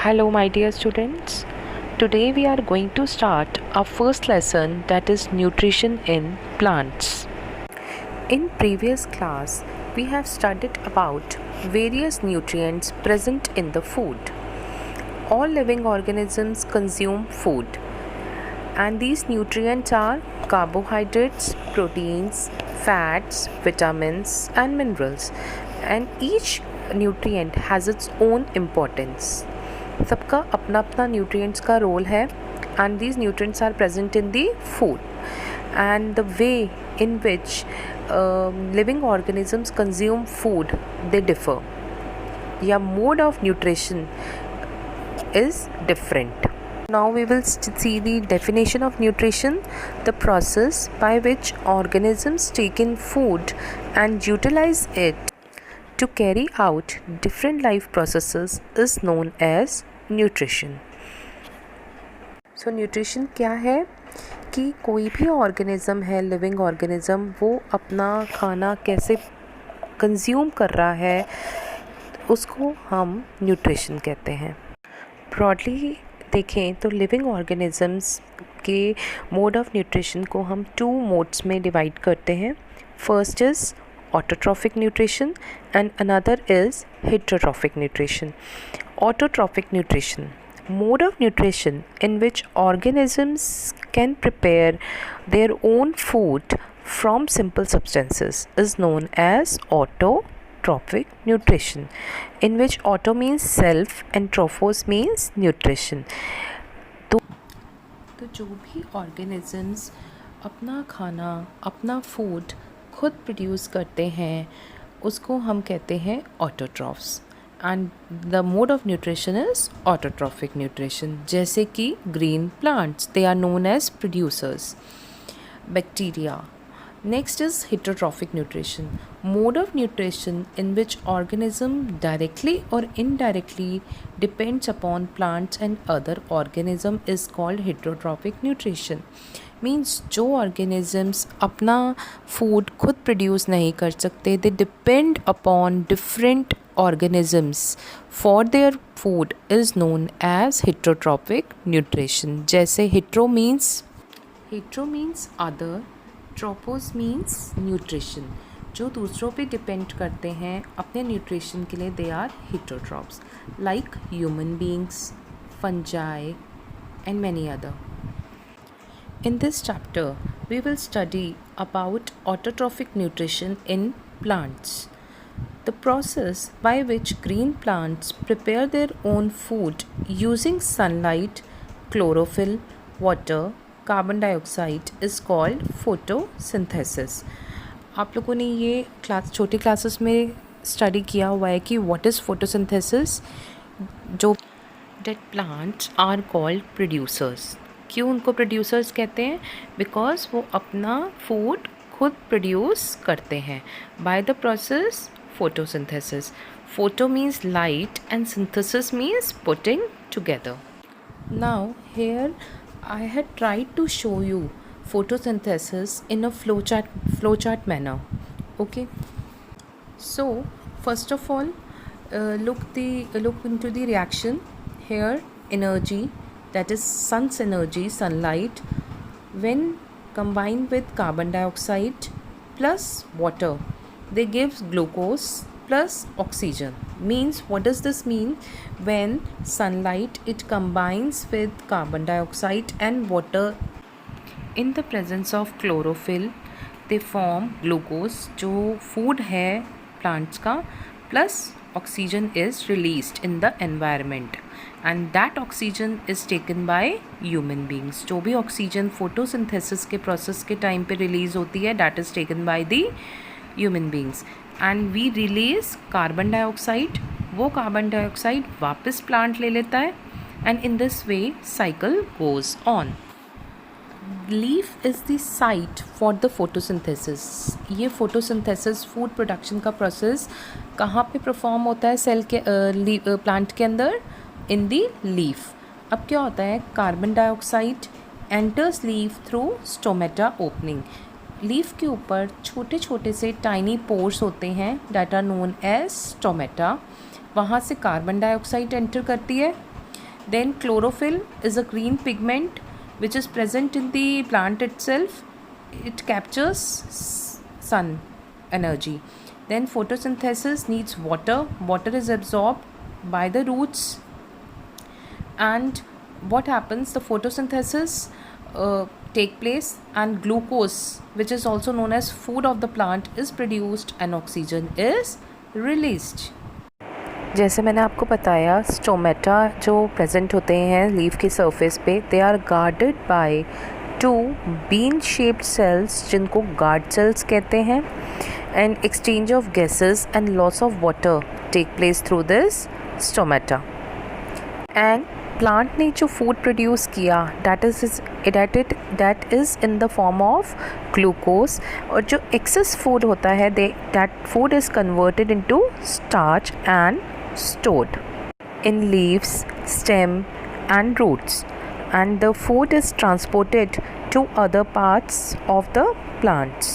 Hello, my dear students. Today we are going to start our first lesson, that is nutrition in plants. In previous class, we have studied about various nutrients present in the food. All living organisms consume food, and these nutrients are carbohydrates, proteins, fats, vitamins, and minerals. And each nutrient has its own importance. सबका अपना अपना nutrients का role है and these nutrients are present in the food and the way in which living organisms consume food they differ या mode of nutrition is different. Now we will see the definition of nutrition. The process by which organisms take in food and utilize it to carry out different life processes is known as nutrition. So nutrition क्या है कि कोई भी organism है, living organism, वो अपना खाना कैसे कंज्यूम कर रहा है, उसको हम न्यूट्रिशन कहते हैं. ब्रॉडली देखें तो लिविंग ऑर्गेनिजम्स के मोड ऑफ न्यूट्रिशन को हम 2 मोड्स में डिवाइड करते हैं. First is autotrophic nutrition and another is heterotrophic nutrition. Autotrophic nutrition, mode of nutrition in which organisms can prepare their own food from simple substances is known as autotrophic nutrition, in which auto means self and trophos means nutrition. तो जो भी organisms अपना खाना, अपना food खुद produce करते हैं उसको हम कहते हैं autotrophs and the mode of nutrition is autotrophic nutrition. जैसे कि green plants, they are known as producers. Bacteria. Next is heterotrophic nutrition, mode of nutrition in which organism directly or indirectly depends upon plants and other organism is called heterotrophic nutrition. Means जो organisms अपना food खुद produce नहीं कर सकते, they depend upon different organisms for their food is known as heterotrophic nutrition. जैसे hetero means other, tropos means nutrition. जो दूसरों पे डिपेंड करते हैं अपने न्यूट्रिशन के लिए, they are heterotrophs like human beings, fungi and many other. In this chapter, we will study about autotrophic nutrition in plants. The process by which green plants prepare their own food using sunlight, chlorophyll, water, carbon dioxide is called photosynthesis. आप लोगों ने ये छोटी classes में study किया हुआ है कि what is photosynthesis. जो that plants are called producers. क्यों उनको प्रोड्यूसर्स कहते हैं? बिकॉज वो अपना फूड खुद प्रोड्यूस करते हैं by the process photosynthesis. Photo means light and synthesis means putting together. Now here I had tried to show you photosynthesis in a flowchart manner. Okay, so first of all look into the reaction here. Energy, that is sun's energy, sunlight, when combined with carbon dioxide plus water, they gives glucose plus oxygen. Means what does this mean? When sunlight it combines with carbon dioxide and water in the presence of chlorophyll, they form glucose जो food है plants का, plus oxygen is released in the environment and that oxygen is taken by human beings. जो भी oxygen photosynthesis के process के time पे release होती है, that is taken by the human beings and we release carbon dioxide. वो carbon dioxide वापस plant ले लेता है and in this way cycle goes on. Leaf is the site for the photosynthesis. ये photosynthesis food production का process कहाँ पे perform होता है सेल के प्लांट के अंदर? In the leaf. अब क्या होता है? Carbon dioxide enters leaf through stomata opening. Leaf के ऊपर छोटे छोटे से टाइनी पोर्स होते हैं that are known as stomata. वहाँ से कार्बन डाइऑक्साइड एंटर करती है Then chlorophyll is a green pigment which is present in the plant itself. It captures sun energy. Then photosynthesis needs water. Water is absorbed by the roots. And what happens? The photosynthesis take place, and glucose, which is also known as food of the plant, is produced and oxygen is released. जैसे मैंने आपको बताया, stomata जो present होते हैं leaf के surface पे, they are guarded by 2 bean shaped cells जिनको गार्ड सेल्स कहते हैं. And exchange of gases and loss of water take place through this stomata. And plant ने जो फूड प्रोड्यूस किया that is in the form of glucose. और जो excess food होता है that food is converted into starch and stored in leaves, stem and roots, and the food is transported to other parts of the plants.